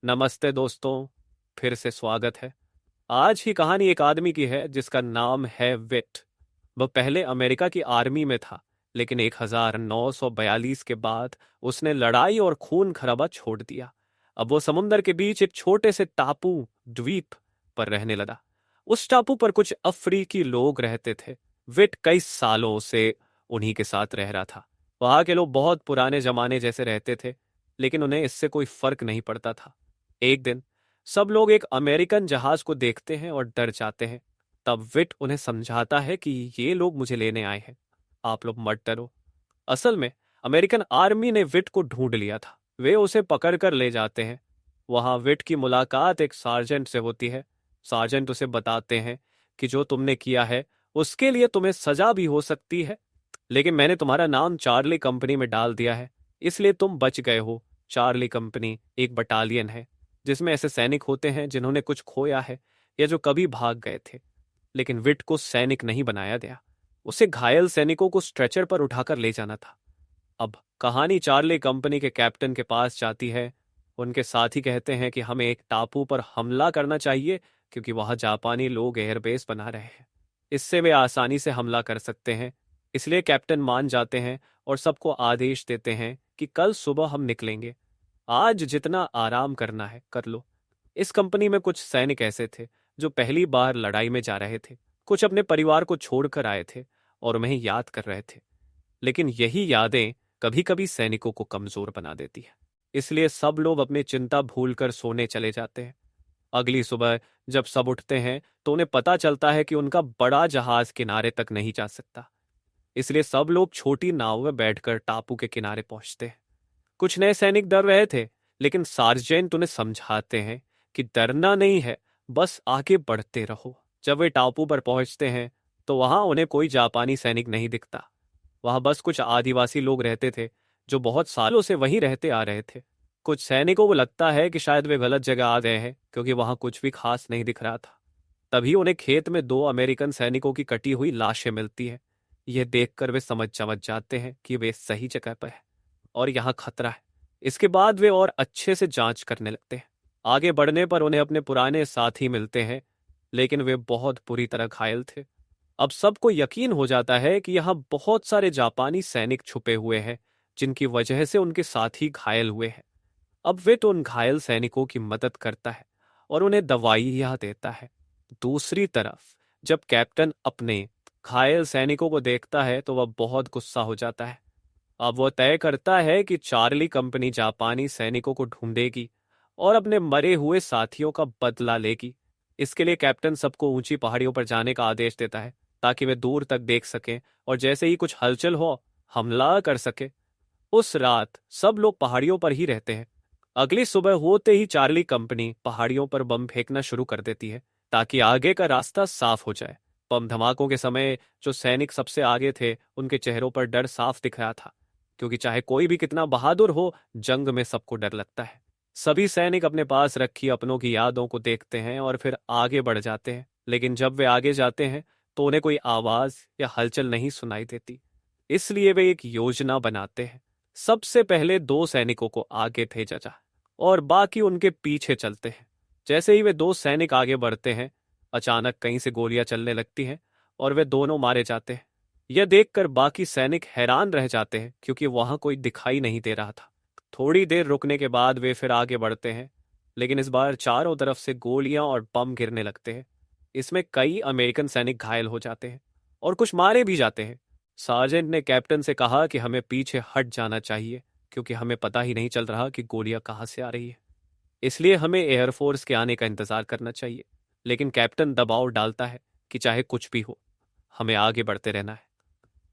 नमस्ते दोस्तों, फिर से स्वागत है। आज की कहानी एक आदमी की है जिसका नाम है विट। वह पहले अमेरिका की आर्मी में था, लेकिन 1942 के बाद उसने लड़ाई और खून खराबा छोड़ दिया। अब वो समुंदर के बीच एक छोटे से टापू द्वीप पर रहने लगा। उस टापू पर कुछ अफ्रीकी लोग रहते थे। विट कई सालों से उन्हीं के साथ रह रहा था। वहां के लोग बहुत पुराने जमाने जैसे रहते थे, लेकिन उन्हें इससे कोई फर्क नहीं पड़ता था। एक दिन सब लोग एक अमेरिकन जहाज को देखते हैं और डर जाते हैं। तब विट उन्हें समझाता है कि ये लोग मुझे लेने आए हैं, आप लोग मत डरो। असल में अमेरिकन आर्मी ने विट को ढूंढ लिया था। वे उसे पकड़ कर ले जाते हैं। वहां विट की मुलाकात एक सार्जेंट से होती है। सार्जेंट उसे बताते हैं कि जो तुमने किया है उसके लिए तुम्हें सजा भी हो सकती है, लेकिन मैंने तुम्हारा नाम चार्ली कंपनी में डाल दिया है, इसलिए तुम बच गए हो। चार्ली कंपनी एक बटालियन है जिसमें ऐसे सैनिक होते हैं जिन्होंने कुछ खोया है या जो कभी भाग गए थे। लेकिन विट को सैनिक नहीं बनाया गया। उसे घायल सैनिकों को स्ट्रेचर पर उठाकर ले जाना था। अब कहानी चार्ली कंपनी के कैप्टन के पास जाती है। उनके साथी कहते हैं कि हमें एक टापू पर हमला करना चाहिए, क्योंकि वहां जापानी लोग एयरबेस बना रहे हैं। इससे वे आसानी से हमला कर सकते हैं। इसलिए कैप्टन मान जाते हैं और सबको आदेश देते हैं कि कल सुबह हम निकलेंगे। आज जितना आराम करना है कर लो। इस कंपनी में कुछ सैनिक ऐसे थे जो पहली बार लड़ाई में जा रहे थे। कुछ अपने परिवार को छोड़कर आए थे और उन्हें याद कर रहे थे। लेकिन यही यादें कभी कभी सैनिकों को कमजोर बना देती है। इसलिए सब लोग अपनी चिंता भूलकर सोने चले जाते हैं। अगली सुबह जब सब उठते हैं तो उन्हें पता चलता है कि उनका बड़ा जहाज किनारे तक नहीं जा सकता। इसलिए सब लोग छोटी नाव में बैठकर टापू के किनारे पहुंचते हैं। कुछ नए सैनिक डर रहे थे, लेकिन सार्जेंट उन्हें समझाते हैं कि डरना नहीं है, बस आगे बढ़ते रहो। जब वे टापू पर पहुंचते हैं तो वहां उन्हें कोई जापानी सैनिक नहीं दिखता। वहां बस कुछ आदिवासी लोग रहते थे जो बहुत सालों से वहीं रहते आ रहे थे। कुछ सैनिकों को लगता है कि शायद वे गलत जगह आ गए हैं, क्योंकि वहां कुछ भी खास नहीं दिख रहा था। तभी उन्हें खेत में दो अमेरिकन सैनिकों की कटी हुई लाशें मिलती है। यह देखकर वे समझ समझ जाते हैं कि वे सही जगह पर हैं और यहाँ खतरा है। इसके बाद वे और अच्छे से जांच करने लगते हैं। आगे बढ़ने पर उन्हें अपने पुराने साथी मिलते हैं, लेकिन वे बहुत बुरी तरह घायल थे। अब सबको यकीन हो जाता है कि यहाँ बहुत सारे जापानी सैनिक छुपे हुए हैं, जिनकी वजह से उनके साथी घायल हुए हैं। अब वे तो उन घायल सैनिकों की मदद करता है और उन्हें दवाइयां देता है। दूसरी तरफ जब कैप्टन अपने घायल सैनिकों को देखता है तो वह बहुत गुस्सा हो जाता है। अब वह तय करता है कि चार्ली कंपनी जापानी सैनिकों को ढूंढेगी और अपने मरे हुए साथियों का बदला लेगी। इसके लिए कैप्टन सबको ऊंची पहाड़ियों पर जाने का आदेश देता है, ताकि वे दूर तक देख सकें और जैसे ही कुछ हलचल हो हमला कर सके। उस रात सब लोग पहाड़ियों पर ही रहते हैं। अगली सुबह होते ही चार्ली कंपनी पहाड़ियों पर बम फेंकना शुरू कर देती है, ताकि आगे का रास्ता साफ हो जाए। बम धमाकों के समय जो सैनिक सबसे आगे थे उनके चेहरों पर डर साफ दिख रहा था, क्योंकि चाहे कोई भी कितना बहादुर हो, जंग में सबको डर लगता है। सभी सैनिक अपने पास रखी अपनों की यादों को देखते हैं और फिर आगे बढ़ जाते हैं। लेकिन जब वे आगे जाते हैं तो उन्हें कोई आवाज या हलचल नहीं सुनाई देती। इसलिए वे एक योजना बनाते हैं। सबसे पहले दो सैनिकों को आगे भेजा जाए और बाकी उनके पीछे चलते हैं। जैसे ही वे दो सैनिक आगे बढ़ते हैं, अचानक कहीं से गोलियां चलने लगती हैं और वे दोनों मारे जाते हैं। यह देखकर बाकी सैनिक हैरान रह जाते हैं, क्योंकि वहां कोई दिखाई नहीं दे रहा था। थोड़ी देर रुकने के बाद वे फिर आगे बढ़ते हैं, लेकिन इस बार चारों तरफ से गोलियां और बम गिरने लगते हैं। इसमें कई अमेरिकन सैनिक घायल हो जाते हैं और कुछ मारे भी जाते हैं। सार्जेंट ने कैप्टन से कहा कि हमें पीछे हट जाना चाहिए, क्योंकि हमें पता ही नहीं चल रहा कि गोलियां कहाँ से आ रही है। इसलिए हमें एयरफोर्स के आने का इंतजार करना चाहिए। लेकिन कैप्टन दबाव डालता है कि चाहे कुछ भी हो, हमें आगे बढ़ते रहना है।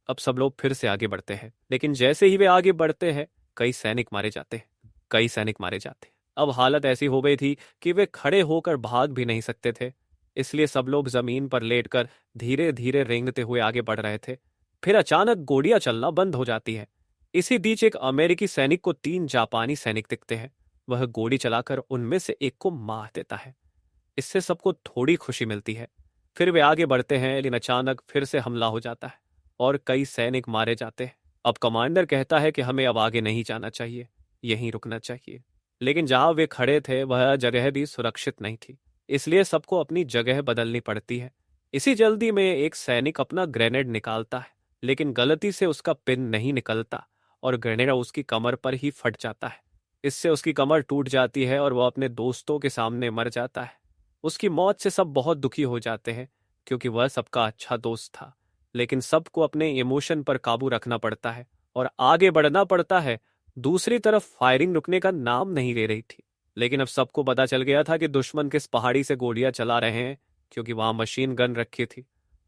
अब सब लोग फिर से आगे बढ़ते हैं, लेकिन जैसे ही वे आगे बढ़ते हैं कई सैनिक मारे जाते हैं। कई सैनिक मारे जाते हैं। अब हालत ऐसी हो गई थी कि वे खड़े होकर भाग भी नहीं सकते थे। इसलिए सब लोग जमीन पर लेटकर धीरे धीरे रेंगते हुए आगे बढ़ रहे थे। फिर अचानक गोलियां चलना बंद हो जाती है। इसी बीच एक अमेरिकी सैनिक को तीन जापानी सैनिक दिखते हैं। वह गोली चलाकर उनमें से एक को मार देता है। इससे सबको थोड़ी खुशी मिलती है। फिर वे आगे बढ़ते हैं, लेकिन अचानक फिर से हमला हो जाता है और कई सैनिक मारे जाते हैं। अब कमांडर कहता है कि हमें अब आगे नहीं जाना चाहिए, यहीं रुकना चाहिए। लेकिन जहां वे खड़े थे वह जगह भी सुरक्षित नहीं थी, इसलिए सबको अपनी जगह बदलनी पड़ती है। इसी जल्दी में एक सैनिक अपना ग्रेनेड निकालता है, लेकिन गलती से उसका पिन नहीं निकलता और ग्रेनेड उसकी कमर पर ही फट जाता है। इससे उसकी कमर टूट जाती है और वह अपने दोस्तों के सामने मर जाता है। उसकी मौत से सब बहुत दुखी हो जाते हैं, क्योंकि वह सबका अच्छा दोस्त था। लेकिन सबको अपने इमोशन पर काबू रखना पड़ता है और आगे बढ़ना पड़ता है। दूसरी तरफ फायरिंग रुकने का नाम नहीं ले रही थी, लेकिन अब सबको पता चल गया था कि दुश्मन किस पहाड़ी से गोलियां चला रहे हैं, क्योंकि वहां मशीन गन रखी थी।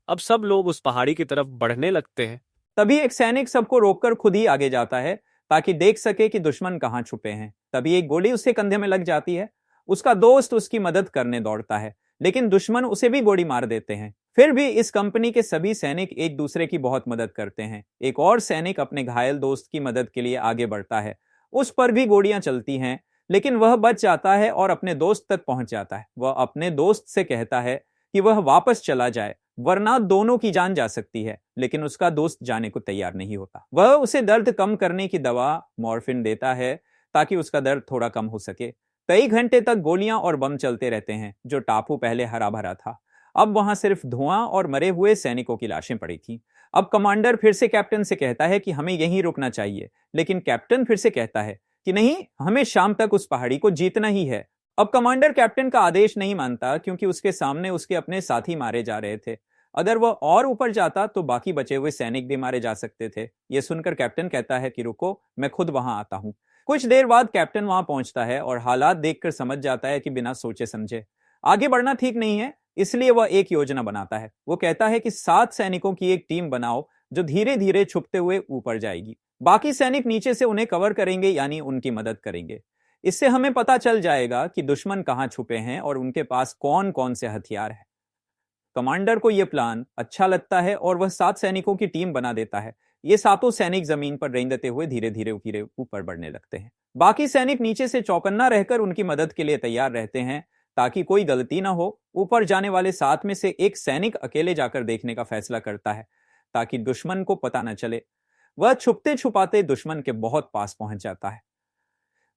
अब सब लोग उस पहाड़ी की तरफ बढ़ने लगते हैं। तभी एक सैनिक सबको रोककर खुद ही आगे जाता है ताकि देख सके कि दुश्मन कहां छुपे हैं। तभी एक गोली उसके कंधे में लग जाती है। उसका दोस्त उसकी मदद करने दौड़ता है, लेकिन दुश्मन उसे भी गोली मार देते हैं। फिर भी इस कंपनी के सभी सैनिक एक दूसरे की बहुत मदद करते हैं। एक और सैनिक अपने घायल दोस्त की मदद के लिए आगे बढ़ता है। उस पर भी गोलियां चलती हैं, लेकिन वह बच जाता है और अपने दोस्त तक पहुंच जाता है। वह अपने दोस्त से कहता है कि वह वापस चला जाए, वरना दोनों की जान जा सकती है। लेकिन उसका दोस्त जाने को तैयार नहीं होता। वह उसे दर्द कम करने की दवा मॉर्फिन देता है ताकि उसका दर्द थोड़ा कम हो सके। कई घंटे तक गोलियां और बम चलते रहते हैं। जो टापू पहले हरा भरा था, अब वहां सिर्फ धुआं और मरे हुए सैनिकों की लाशें पड़ी थी। अब कमांडर फिर से कैप्टन से कहता है कि हमें यहीं रुकना चाहिए, लेकिन कैप्टन फिर से कहता है कि नहीं, हमें शाम तक उस पहाड़ी को जीतना ही है। अब कमांडर कैप्टन का आदेश नहीं मानता, क्योंकि उसके सामने उसके अपने साथी मारे जा रहे थे। अगर वह और ऊपर जाता तो बाकी बचे हुए सैनिक भी मारे जा सकते थे। यह सुनकर कैप्टन कहता है कि रुको, मैं खुद वहां आता हूं। कुछ देर बाद कैप्टन वहां पहुंचता है और हालात देखकर समझ जाता है कि बिना सोचे समझे आगे बढ़ना ठीक नहीं है। इसलिए वह एक योजना बनाता है। वो कहता है कि 7 सैनिकों की एक टीम बनाओ जो धीरे धीरे छुपते हुए ऊपर जाएगी। बाकी सैनिक नीचे से उन्हें कवर करेंगे, यानी उनकी मदद करेंगे। इससे हमें पता चल जाएगा कि दुश्मन कहां छुपे हैं और उनके पास कौन कौन से हथियार हैं। कमांडर को यह प्लान अच्छा लगता है और वह 7 सैनिकों की टीम बना देता है। ये सातों सैनिक जमीन पर रेंगते हुए धीरे धीरे ऊपर बढ़ने लगते हैं। बाकी सैनिक नीचे से चौकन्ना रहकर उनकी मदद के लिए तैयार रहते हैं, ताकि कोई गलती ना हो। ऊपर जाने वाले 7 में से एक सैनिक अकेले जाकर देखने का फैसला करता है, ताकि दुश्मन को पता न चले। वह छुपते छुपाते दुश्मन के बहुत पास पहुंच जाता है।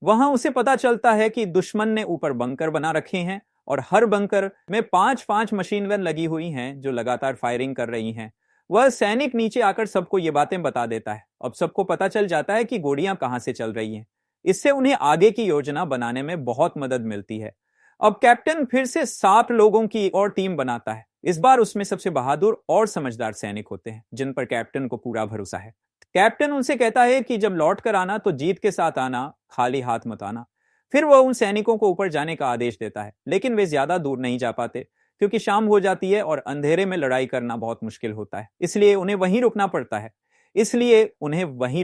वहां उसे पता चलता है कि दुश्मन ने ऊपर बंकर बना रखे हैं और हर बंकर में 5-5 मशीन गन लगी हुई हैं जो लगातार फायरिंग कर रही हैं। वह सैनिक नीचे आकर सबको ये बातें बता देता है। अब सबको पता चल जाता है कि गोलियां कहां से चल रही हैं। इससे उन्हें आगे की योजना बनाने में बहुत मदद मिलती है। अब कैप्टन फिर से 7 लोगों की और टीम बनाता है। इस बार उसमें सबसे बहादुर और समझदार सैनिक होते हैं, जिन पर कैप्टन को पूरा भरोसा है। कैप्टन उनसे कहता है कि जब लौट कर आना तो जीत के साथ आना, खाली हाथ मत आना। फिर वह उन सैनिकों को ऊपर जाने का आदेश देता है, लेकिन वे ज्यादा दूर नहीं जा पाते, क्योंकि शाम हो जाती है और अंधेरे में लड़ाई करना बहुत मुश्किल होता है। इसलिए उन्हें वहीं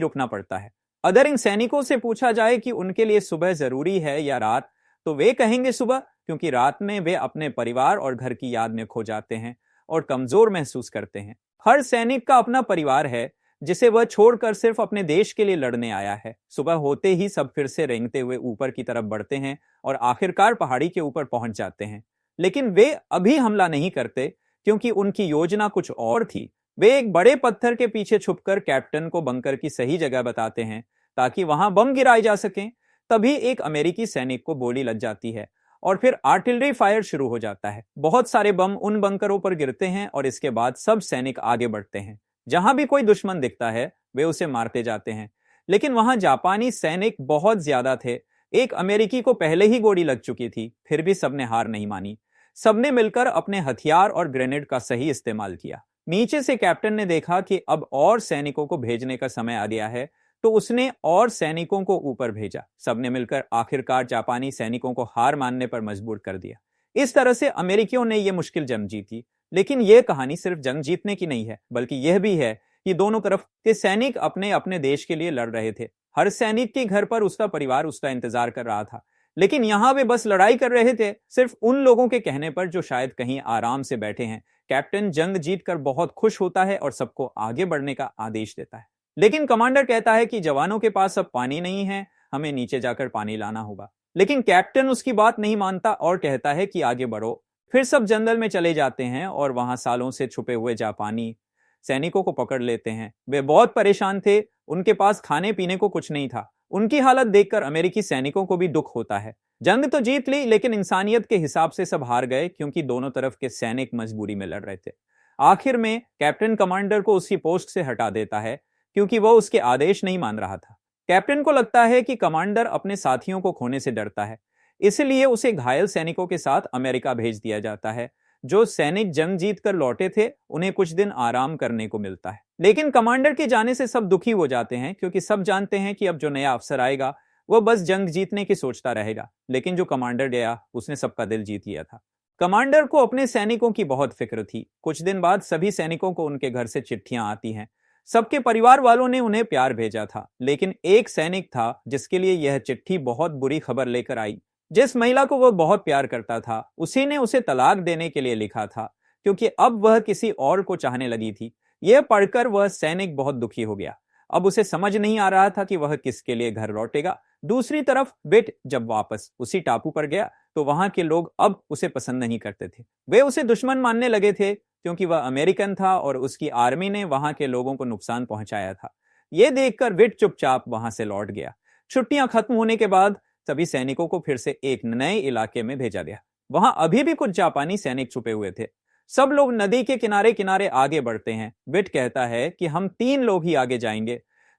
रुकना पड़ता है। अगर इन सैनिकों से पूछा जाए कि उनके लिए सुबह जरूरी है या रात, तो वे कहेंगे सुबह, क्योंकि रात में वे अपने परिवार और घर की याद में खो जाते हैं और कमजोर महसूस करते हैं। हर सैनिक का अपना परिवार है, जिसे वह छोड़कर सिर्फ अपने देश के लिए लड़ने आया है। सुबह होते ही सब फिर से रेंगते हुए ऊपर की तरफ बढ़ते हैं और आखिरकार पहाड़ी के ऊपर पहुंच जाते हैं। लेकिन वे अभी हमला नहीं करते, क्योंकि उनकी योजना कुछ और थी। वे एक बड़े पत्थर के पीछे छुपकर कैप्टन को बंकर की सही जगह बताते हैं, ताकि वहां बम गिराए जा सकें। तभी एक अमेरिकी सैनिक को गोली लग जाती है और फिर आर्टिलरी फायर शुरू हो जाता है। बहुत सारे बम उन बंकरों पर गिरते हैं और इसके बाद सब सैनिक आगे बढ़ते हैं। जहां भी कोई दुश्मन दिखता है वे उसे मारते जाते हैं। लेकिन वहां जापानी सैनिक बहुत ज्यादा थे। एक अमेरिकी को पहले ही गोली लग चुकी थी, फिर भी सबने हार नहीं मानी। सबने मिलकर अपने हथियार और ग्रेनेड का सही इस्तेमाल किया। नीचे से कैप्टन ने देखा कि अब और सैनिकों को भेजने का समय आ गया है, तो उसने और सैनिकों को ऊपर भेजा। सबने मिलकर आखिरकार जापानी सैनिकों को हार मानने पर मजबूर कर दिया। इस तरह से अमेरिकियों ने यह मुश्किल जंग जीती। लेकिन यह कहानी सिर्फ जंग जीतने की नहीं है, बल्कि यह भी है कि दोनों तरफ के सैनिक अपने अपने देश के लिए लड़ रहे थे। हर सैनिक के घर पर उसका परिवार उसका इंतजार कर रहा था। लेकिन यहां वे बस लड़ाई कर रहे थे, सिर्फ उन लोगों के कहने पर जो शायद कहीं आराम से बैठे हैं। कैप्टन जंग जीतकर बहुत खुश होता है और सबको आगे बढ़ने का आदेश देता है। लेकिन कमांडर कहता है कि जवानों के पास अब पानी नहीं है, हमें नीचे जाकर पानी लाना होगा। लेकिन कैप्टन उसकी बात नहीं मानता और कहता है कि आगे बढ़ो। फिर सब जंगल में चले जाते हैं और वहां सालों से छुपे हुए जापानी सैनिकों को पकड़ लेते हैं। वे बहुत परेशान थे, उनके पास खाने पीने को कुछ नहीं था। उनकी हालत देखकर अमेरिकी सैनिकों को भी दुख होता है। जंग तो जीत ली, लेकिन इंसानियत के हिसाब से सब हार गए, क्योंकि दोनों तरफ के सैनिक मजबूरी में लड़ रहे थे। आखिर में कैप्टन कमांडर को उसकी पोस्ट से हटा देता है, क्योंकि वह उसके आदेश नहीं मान रहा था। कैप्टन को लगता है कि कमांडर अपने साथियों को खोने से डरता है, इसलिए उसे घायल सैनिकों के साथ अमेरिका भेज दिया जाता है। जो सैनिक जंग जीत कर लौटे थे, उन्हें कुछ दिन आराम करने को मिलता है। लेकिन कमांडर के जाने से सब दुखी हो जाते हैं, क्योंकि सब जानते हैं कि अब जो नया अफसर आएगा वह बस जंग जीतने की सोचता रहेगा। लेकिन जो कमांडर गया, उसने सबका दिल जीत लिया था। कमांडर को अपने सैनिकों की बहुत फिक्र थी। कुछ दिन बाद सभी सैनिकों को उनके घर से चिट्ठियां आती हैं। सबके परिवार वालों ने उन्हें प्यार भेजा था, लेकिन एक सैनिक था जिसके लिए यह चिट्ठी बहुत बुरी खबर लेकर आई। जिस महिला को वह बहुत प्यार करता था, उसी ने उसे तलाक देने के लिए लिखा था, क्योंकि अब वह किसी और को चाहने लगी थी। यह पढ़कर वह सैनिक बहुत दुखी हो गया। अब उसे समझ नहीं आ रहा था कि वह किसके लिए घर लौटेगा। दूसरी तरफ विट जब वापस उसी टापू पर गया, तो वहां के लोग अब उसे पसंद नहीं करते थे। वे उसे दुश्मन मानने लगे थे, क्योंकि वह अमेरिकन था और उसकी आर्मी ने वहां के लोगों को नुकसान पहुंचाया था। यह देखकर विट चुपचाप वहां से लौट गया। छुट्टियां खत्म होने के बाद सभी सैनिकों को फिर से एक नए इलाके में भेजा गया। वहां अभी भी कुछ जापानी सैनिक छुपे हुए थे। सब लोग नदी के किनारे किनारे आगे बढ़ते हैं। विट कहता है कि हम 3 लोग ही आगे जाएंगे,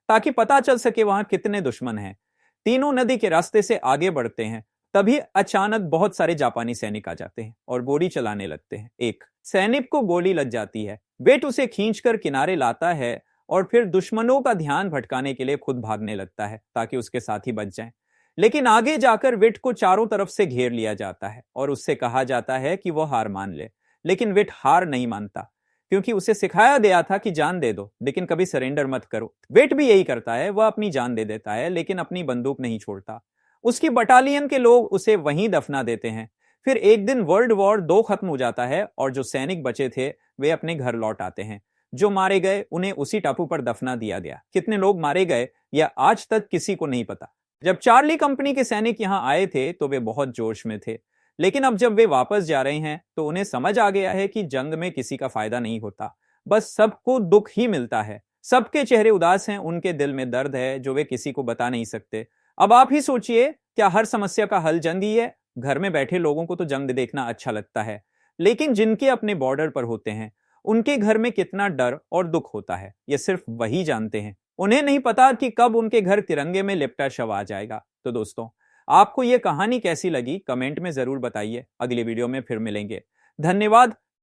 ताकि पता चल सके वहां कितने दुश्मन हैं। तीनों नदी के रास्ते से आगे बढ़ते हैं। तभी अचानक बहुत सारे जापानी सैनिक आ जाते हैं और गोली चलाने लगते हैं। एक सैनिक को गोली लग जाती है। विट उसे खींचकर किनारे लाता है और फिर दुश्मनों का ध्यान भटकाने के लिए खुद भागने लगता है, ताकि उसके साथी बच जाएं। लेकिन आगे जाकर विट को चारों तरफ से घेर लिया जाता है और उससे कहा जाता है कि वह हार मान ले। लेकिन विट हार नहीं मानता, क्योंकि उसे सिखाया गया था कि जान दे दो, लेकिन कभी सरेंडर मत करो। विट भी यही करता है, वह अपनी जान दे देता है, लेकिन अपनी बंदूक नहीं छोड़ता। उसकी बटालियन के लोग उसे वहीं दफना देते हैं। फिर एक दिन वर्ल्ड वॉर 2 खत्म हो जाता है और जो सैनिक बचे थे वे अपने घर लौट आते हैं। जो मारे गए उन्हें उसी टापू पर दफना दिया गया। कितने लोग मारे गए यह आज तक किसी को नहीं पता। जब चार्ली कंपनी के सैनिक यहां आए थे तो वे बहुत जोश में थे, लेकिन अब जब वे वापस जा रहे हैं तो उन्हें समझ आ गया है कि जंग में किसी का फायदा नहीं होता, बस सबको दुख ही मिलता है। सबके चेहरे उदास हैं, उनके दिल में दर्द है जो वे किसी को बता नहीं सकते। अब आप ही सोचिए, क्या हर समस्या का हल जंग ही है? घर में बैठे लोगों को तो जंग देखना अच्छा लगता है, लेकिन जिनके अपने बॉर्डर पर होते हैं उनके घर में कितना डर और दुख होता है, ये सिर्फ वही जानते हैं। उन्हें नहीं पता कि कब उनके घर तिरंगे में लिपटा शव आ जाएगा। तो दोस्तों, आपको यह कहानी कैसी लगी कमेंट में जरूर बताइए। अगली वीडियो में फिर मिलेंगे। धन्यवाद।